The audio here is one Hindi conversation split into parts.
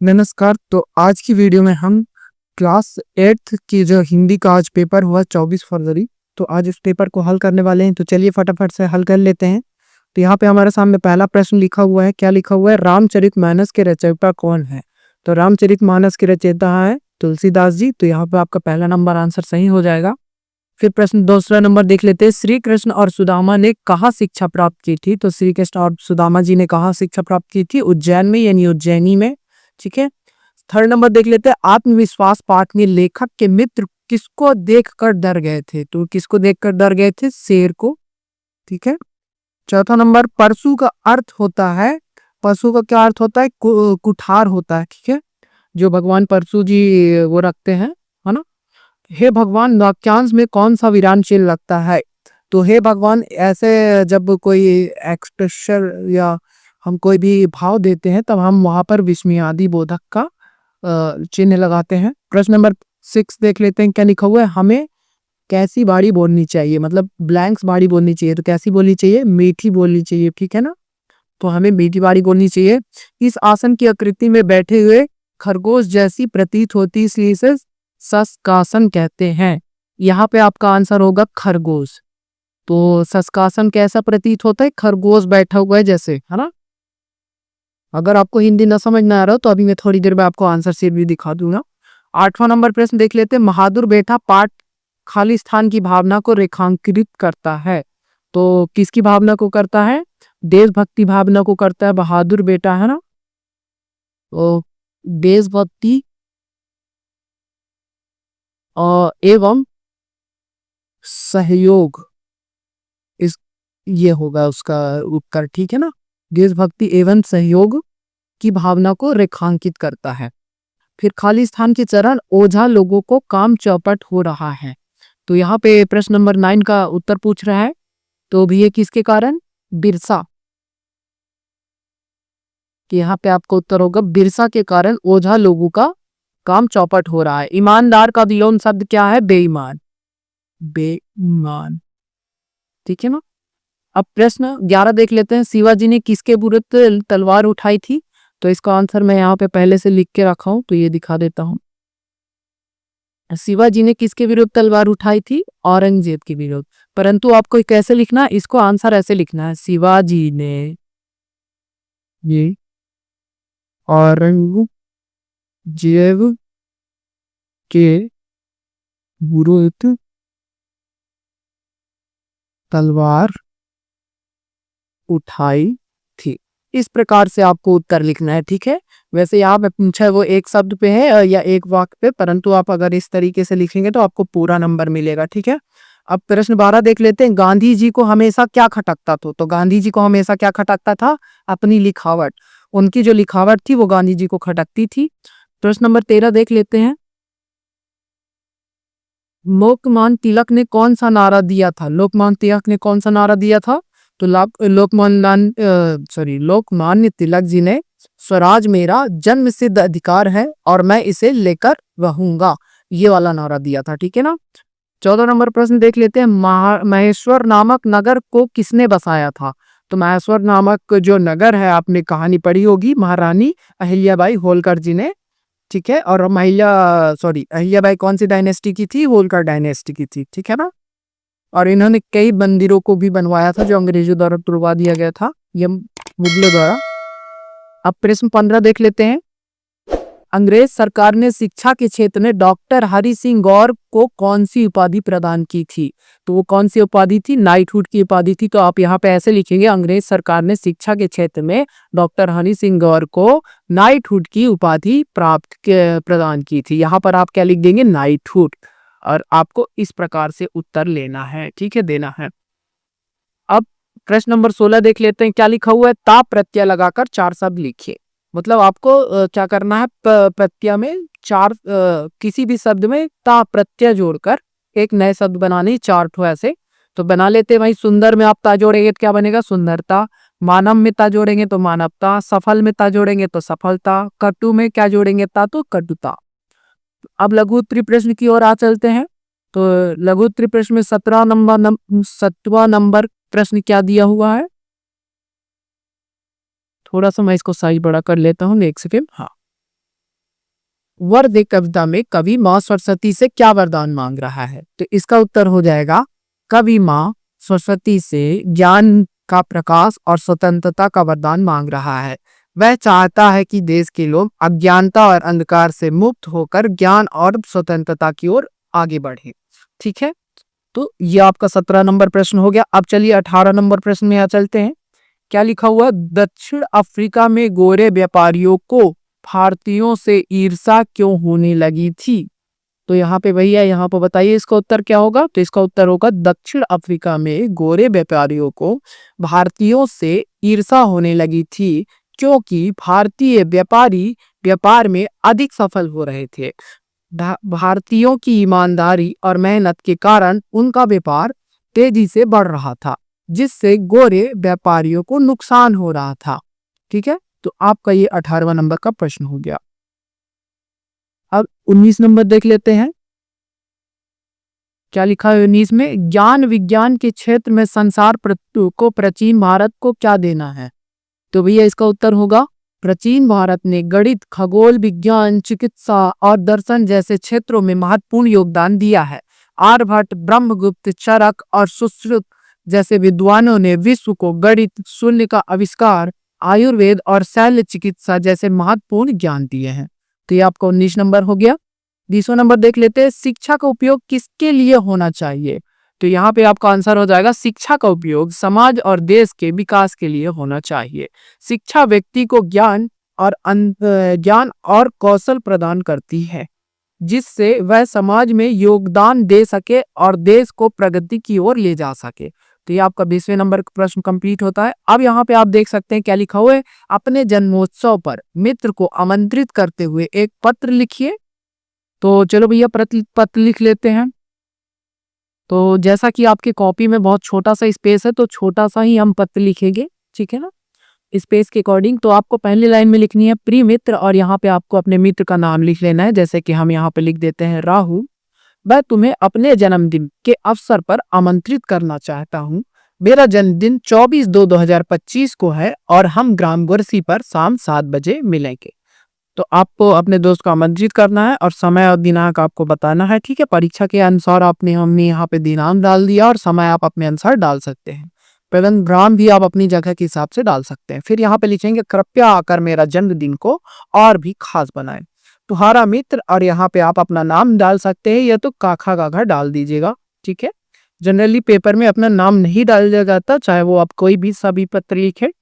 नमस्कार। तो आज की वीडियो में हम क्लास 8th की जो हिंदी का आज पेपर हुआ 24 फरवरी, तो आज इस पेपर को हल करने वाले हैं। तो चलिए फटाफट से हल कर लेते हैं। तो यहाँ पे हमारे सामने पहला प्रश्न लिखा हुआ है। क्या लिखा हुआ है? रामचरितमानस के रचयिता कौन है? तो रामचरितमानस के रचयिता है तुलसीदास जी। तो यहाँ पे आपका पहला नंबर आंसर सही हो जाएगा। फिर प्रश्न दूसरा नंबर देख लेते हैं। श्री कृष्ण और सुदामा ने कहाँ शिक्षा प्राप्त की थी? तो श्री कृष्ण और सुदामा जी ने कहाँ शिक्षा प्राप्त की थी? उज्जैन में, यानी उज्जैनी में। ठीक है। थर्ड नंबर देख लेते हैं। आत्मविश्वास पाठ में लेखक के मित्र किसको देखकर डर गए थे? तो किसको देखकर डर गए थे? शेर को। ठीक है। चौथा नंबर, परशु का अर्थ होता है, परशु का क्या अर्थ होता है? कुठार होता है। ठीक है। जो भगवान परशु जी वो रखते हैं, है ना। हे भगवान वाक्यांश में कौन सा विराम चिन्ह लगता है? तो हे भगवान ऐसे जब कोई एक्सप्रेशन या हम कोई भी भाव देते हैं तब हम वहां पर विस्मयादि बोधक का चिन्ह लगाते हैं। प्रश्न नंबर 6 देख लेते हैं। क्या लिखा हुआ है? हमें कैसी बाड़ी बोलनी चाहिए? मतलब ब्लैंक्स बाड़ी बोलनी चाहिए। तो कैसी बोलनी चाहिए? मीठी बोलनी चाहिए। ठीक है ना। तो हमें मीठी बाड़ी बोलनी चाहिए। इस आसन की आकृति में बैठे हुए खरगोश जैसी प्रतीत होती, इसलिए इसे सस्कासन कहते हैं। यहाँ पे आपका आंसर होगा खरगोश। तो सस्कासन कैसा प्रतीत होता है? खरगोश बैठा हुआ है जैसे, है ना। अगर आपको हिंदी न समझ में आ रहा हो तो अभी मैं थोड़ी देर में आपको आंसर शीट भी दिखा दूंगा। 8वां नंबर प्रश्न देख लेते हैं। बहादुर बेटा पाठ खाली स्थान की भावना को रेखांकित करता है। तो किसकी भावना को करता है? देशभक्ति भावना को करता है बहादुर बेटा, है ना। तो देशभक्ति एवं सहयोग, इस ये होगा उसका उत्तर। ठीक है ना। देशभक्ति एवं सहयोग की भावना को रेखांकित करता है। फिर खाली स्थान के चरण, ओझा लोगों को काम चौपट हो रहा है। तो यहाँ पे प्रश्न नंबर 9 का उत्तर पूछ रहा है। तो भी ये किसके कारण? बिरसा। कि यहाँ पे आपको उत्तर होगा बिरसा के कारण ओझा लोगों का काम चौपट हो रहा है। ईमानदार का विलोम शब्द क्या है? बेईमान। बेईमान। ठीक है ना। अब प्रश्न 11 देख लेते हैं। शिवाजी ने किसके विरुद्ध तलवार उठाई थी? तो इसका आंसर मैं यहाँ पे पहले से लिख के रखा हूं, तो ये दिखा देता हूं। शिवाजी ने किसके विरुद्ध तलवार उठाई थी? औरंगजेब के विरुद्ध। परंतु आपको कैसे लिखना है? इसको आंसर ऐसे लिखना है, शिवाजी ने ये औरंगजेब के विरुद्ध तलवार उठाई थी। इस प्रकार से आपको उत्तर लिखना है। ठीक है। वैसे यहाँ पे पूछा है वो एक शब्द पे है या एक वाक्य पे, परंतु आप अगर इस तरीके से लिखेंगे तो आपको पूरा नंबर मिलेगा। ठीक है। अब प्रश्न 12 देख लेते हैं। गांधी जी को हमेशा क्या खटकता था? तो गांधी जी को हमेशा क्या खटकता था? अपनी लिखावट। उनकी जो लिखावट थी वो गांधी जी को खटकती थी। प्रश्न नंबर 13 देख लेते हैं। लोकमान्य तिलक ने कौन सा नारा दिया था? लोकमान्य तिलक ने कौन सा नारा दिया था? तो लोकमान्य तिलक जी ने स्वराज मेरा जन्म सिद्ध अधिकार है और मैं इसे लेकर रहूंगा, ये वाला नारा दिया था। ठीक है ना। 14 नंबर प्रश्न देख लेते हैं। महेश्वर नामक नगर को किसने बसाया था? तो महेश्वर नामक जो नगर है, आपने कहानी पढ़ी होगी, महारानी अहिल्याबाई होलकर जी ने। ठीक है। और अहिल्याबाई कौन सी डायनेस्टी की थी? होलकर डायनेस्टी की थी। ठीक है ना। और इन्होंने कई मंदिरों को भी बनवाया था जो अंग्रेजों द्वारा तुड़वा दिया गया था, ये मुगलों द्वारा। अब प्रश्न 15 देख लेते हैं। अंग्रेज सरकार ने शिक्षा के क्षेत्र में डॉक्टर हरि सिंह गौर को कौन सी उपाधि प्रदान की थी? तो वो कौन सी उपाधि थी? नाइटहुड की उपाधि थी। तो आप यहाँ पे ऐसे लिखेंगे, अंग्रेज सरकार ने शिक्षा के क्षेत्र में डॉक्टर हरि सिंह गौर को नाइटहुड की उपाधि प्रदान की थी। यहाँ पर आप क्या लिख देंगे? नाइटहुड। और आपको इस प्रकार से उत्तर लेना है। ठीक है, देना है। अब प्रश्न नंबर 16 देख लेते हैं। क्या लिखा हुआ है? ता प्रत्यय लगाकर 4 शब्द लिखिए। मतलब आपको क्या करना है? प्रत्यय में किसी भी शब्द में ता प्रत्यय जोड़कर एक नए शब्द बनाने, 4 ठो ऐसे। तो बना लेते हैं भाई। सुंदर में आप ता जोड़ेंगे तो क्या बनेगा? सुंदरता। मानव में ता जोड़ेंगे तो मानवता। सफल में ता जोड़ेंगे तो सफलता। कटु में क्या जोड़ेंगे? ता, तो कटुता। अब लघु उत्तरीय प्रश्न की ओर आ चलते हैं। तो लघु उत्तरीय प्रश्न में 7वां नंबर प्रश्न क्या दिया हुआ है? थोड़ा सा मैं इसको साइज बड़ा कर लेता हूँ, एक सेकेंड। हाँ, वर दे कविता में कवि माँ सरस्वती से क्या वरदान मांग रहा है? तो इसका उत्तर हो जाएगा कवि माँ सरस्वती से ज्ञान का प्रकाश और स्वतंत्रता का वरदान मांग रहा है। वह चाहता है कि देश के लोग अज्ञानता और अंधकार से मुक्त होकर ज्ञान और स्वतंत्रता की ओर आगे बढ़े। ठीक है, तो ये आपका 17 नंबर प्रश्न हो गया। अब चलिए 18 नंबर प्रश्न में यहाँ चलते हैं। क्या लिखा हुआ? दक्षिण अफ्रीका में गोरे व्यापारियों को भारतीयों से ईर्ष्या क्यों होने लगी थी? तो यहाँ पे वही है, यहाँ पे बताइए इसका उत्तर क्या होगा? तो इसका उत्तर होगा दक्षिण अफ्रीका में गोरे व्यापारियों को भारतीयों से ईर्ष्या होने लगी थी क्योंकि भारतीय व्यापारी व्यापार में अधिक सफल हो रहे थे। भारतीयों की ईमानदारी और मेहनत के कारण उनका व्यापार तेजी से बढ़ रहा था, जिससे गोरे व्यापारियों को नुकसान हो रहा था। ठीक है, तो आपका ये 18वां नंबर का प्रश्न हो गया। अब 19 नंबर देख लेते हैं। क्या लिखा है 19 में? ज्ञान विज्ञान के क्षेत्र में संसार को प्राचीन भारत को क्या देना है? तो भैया इसका उत्तर होगा प्राचीन भारत ने गणित, खगोल विज्ञान, चिकित्सा और दर्शन जैसे क्षेत्रों में महत्वपूर्ण योगदान दिया है। आर्यभट्ट, ब्रह्मगुप्त, चरक और सुश्रुत जैसे विद्वानों ने विश्व को गणित, शून्य का आविष्कार, आयुर्वेद और शल्य चिकित्सा जैसे महत्वपूर्ण ज्ञान दिए हैं। तो ये आपका 19 नंबर हो गया। 20वां नंबर देख लेते हैं। शिक्षा का उपयोग किसके लिए होना चाहिए? तो यहाँ पे आपका आंसर हो जाएगा शिक्षा का उपयोग समाज और देश के विकास के लिए होना चाहिए। शिक्षा व्यक्ति को ज्ञान और कौशल प्रदान करती है, जिससे वह समाज में योगदान दे सके और देश को प्रगति की ओर ले जा सके। तो ये आपका 20वें नंबर का प्रश्न कंप्लीट होता है। अब यहाँ पे आप देख सकते हैं क्या लिखा हुआ है? अपने जन्मोत्सव पर मित्र को आमंत्रित करते हुए एक पत्र लिखिए। तो चलो भैया पत्र लिख लेते हैं। तो जैसा कि आपके कॉपी में बहुत छोटा सा स्पेस है, तो छोटा सा ही हम पत्र लिखेंगे, ठीक है ना, स्पेस के अकॉर्डिंग। तो आपको पहली लाइन में लिखनी है प्रिय मित्र, और यहाँ पे आपको अपने मित्र का नाम लिख लेना है। जैसे कि हम यहाँ पे लिख देते हैं राहुल, मैं तुम्हें अपने जन्मदिन के अवसर पर आमंत्रित करना चाहता हूँ। मेरा जन्मदिन 24/2/2025 को है और हम ग्राम गुरसी पर शाम 7 बजे मिलेंगे। तो आपको अपने दोस्त को आमंत्रित करना है और समय और दिनांक आपको बताना है। ठीक है, परीक्षा के अनुसार हमने यहाँ पे दिनांक डाल दिया और समय आप अपने अनुसार डाल सकते हैं। ग्राम भी आप अपनी जगह के हिसाब से डाल सकते हैं। फिर यहाँ पे लिखेंगे कृपया आकर मेरा जन्मदिन को और भी खास बनाएं, तुम्हारा मित्र। और यहाँ पे आप अपना नाम डाल सकते हैं या तो काखा गाघा डाल दीजिएगा। ठीक है, जनरली पेपर में अपना नाम नहीं डाला जाता, चाहे वो आप कोई भी सभी पत्र लिखे।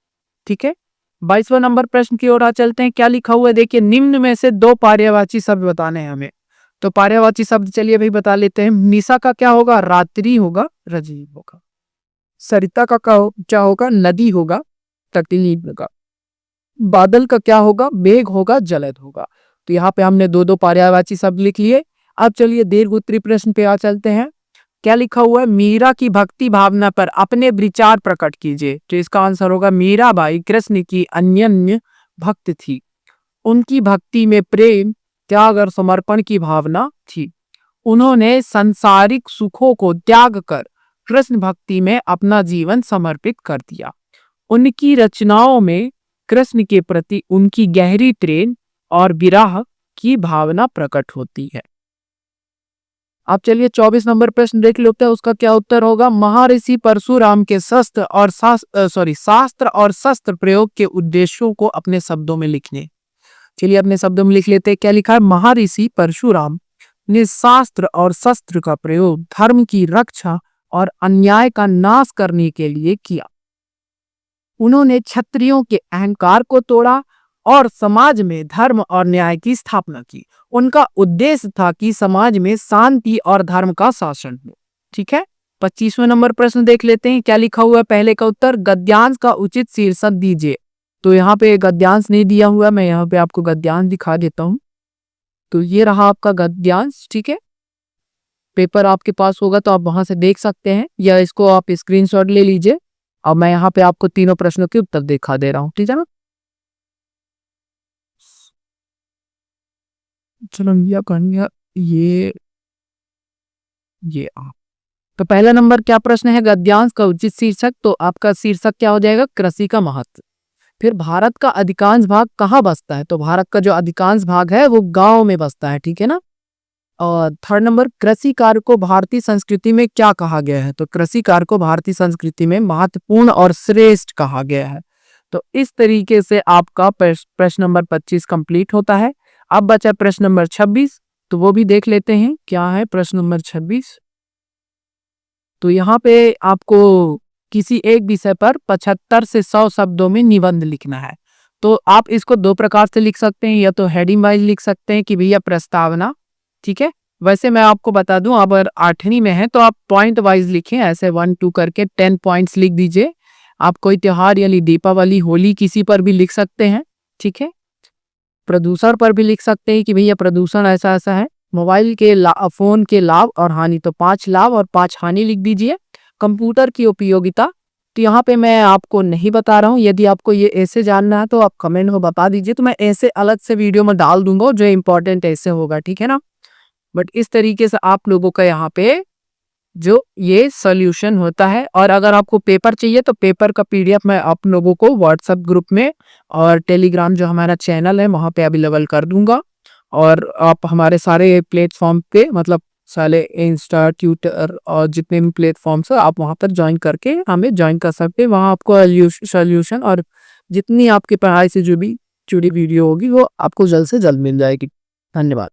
ठीक है, 22वां नंबर प्रश्न की ओर चलते हैं। क्या लिखा हुआ है देखिए, निम्न में से 2 पर्यायवाची शब्द बताने हैं हमें। तो पर्यायवाची शब्द चलिए भाई बता लेते हैं। निशा का क्या होगा? रात्रि होगा, रजनी होगा। सरिता का क्या होगा? नदी होगा, तटीय होगा। बादल का क्या होगा? मेघ होगा, जलद होगा। तो यहाँ पे हमने 2 पर्यायवाची शब्द लिख लिए। अब चलिए दीर्घ उत्तरी प्रश्न पे चलते हैं। क्या लिखा हुआ है? मीरा की भक्ति भावना पर अपने विचार प्रकट कीजिए। तो इसका आंसर होगा मीराबाई कृष्ण की अनन्य भक्त थी। उनकी भक्ति में प्रेम, त्याग और समर्पण की भावना थी। उन्होंने सांसारिक सुखों को त्याग कर कृष्ण भक्ति में अपना जीवन समर्पित कर दिया। उनकी रचनाओं में कृष्ण के प्रति उनकी गहरी प्रेम और विरह की भावना प्रकट होती है। अब चलिए 24 नंबर प्रश्न देख लेते हैं, उसका क्या उत्तर होगा? महर्षि परशुराम के शास्त्र और शस्त्र प्रयोग के उद्देश्यों को अपने शब्दों में लिखने। चलिए अपने शब्दों में लिख लेते हैं। क्या लिखा है? महर्षि परशुराम ने शास्त्र और शस्त्र का प्रयोग धर्म की रक्षा और अन्याय का नाश करने के लिए किया। उन्होंने क्षत्रियों के अहंकार को तोड़ा और समाज में धर्म और न्याय की स्थापना की। उनका उद्देश्य था कि समाज में शांति और धर्म का शासन हो। ठीक है, 25वें नंबर प्रश्न देख लेते हैं। क्या लिखा हुआ है? पहले का उत्तर, गद्यांश का उचित शीर्षक दीजिए। तो यहाँ पे गद्यांश नहीं दिया हुआ, मैं यहाँ पे आपको गद्यांश दिखा देता हूँ। तो ये रहा आपका गद्यांश। ठीक है, पेपर आपके पास होगा तो आप वहां से देख सकते हैं, या इसको आप स्क्रीनशॉट ले लीजिए। अब मैं यहाँ पे आपको तीनों प्रश्नों के उत्तर दिखा दे रहा हूँ। ठीक है ना, चलो ये आप। तो पहला नंबर क्या प्रश्न है? गद्यांश का उचित शीर्षक। तो आपका शीर्षक क्या हो जाएगा? कृषि का महत्व। फिर भारत का अधिकांश भाग कहाँ बसता है? तो भारत का जो अधिकांश भाग है वो गांव में बसता है, ठीक है ना। और थर्ड नंबर, कृषि कार्य को भारतीय संस्कृति में क्या कहा गया है? तो कृषि कार्य को भारतीय संस्कृति में महत्वपूर्ण और श्रेष्ठ कहा गया है। तो इस तरीके से आपका प्रश्न नंबर 25 कंप्लीट होता है। अब बचा प्रश्न नंबर 26, तो वो भी देख लेते हैं क्या है प्रश्न नंबर 26। तो यहाँ पे आपको किसी एक विषय पर 75 से 100 शब्दों में निबंध लिखना है। तो आप इसको दो प्रकार से लिख सकते हैं, या तो हेडिंग वाइज लिख सकते हैं कि भैया प्रस्तावना, ठीक है। वैसे मैं आपको बता दूं, अगर 8वीं में है तो आप पॉइंट वाइज लिखें, ऐसे 1 2 करके 10 पॉइंट्स लिख दीजिए। आप कोई त्योहार यानी दीपावली, होली किसी पर भी लिख सकते हैं, ठीक है। प्रदूषण पर भी लिख सकते हैं कि भैया प्रदूषण ऐसा ऐसा है। मोबाइल के फोन के लाभ और हानि, तो 5 लाभ और 5 हानि लिख दीजिए। कंप्यूटर की उपयोगिता, तो यहाँ पे मैं आपको नहीं बता रहा हूँ, यदि आपको ये ऐसे जानना है तो आप कमेंट में बता दीजिए, तो मैं ऐसे अलग से वीडियो में डाल दूंगा जो इम्पोर्टेंट ऐसे होगा, ठीक है ना। बट इस तरीके से आप लोगों का यहाँ पे जो ये सॉल्यूशन होता है। और अगर आपको पेपर चाहिए तो पेपर का पीडीएफ मैं आप लोगों को व्हाट्सएप ग्रुप में और टेलीग्राम जो हमारा चैनल है वहाँ पे अवेलेबल कर दूंगा। और आप हमारे सारे प्लेटफॉर्म पे, मतलब सारे इंस्टा, ट्विटर और जितने भी प्लेटफॉर्म्स है, आप वहाँ पर ज्वाइन करके हमें ज्वाइन कर सकते हैं। वहाँ आपको सॉल्यूशन और जितनी आपकी पढ़ाई से जो भी जुड़ी वीडियो होगी वो आपको जल्द से जल्द मिल जाएगी। धन्यवाद।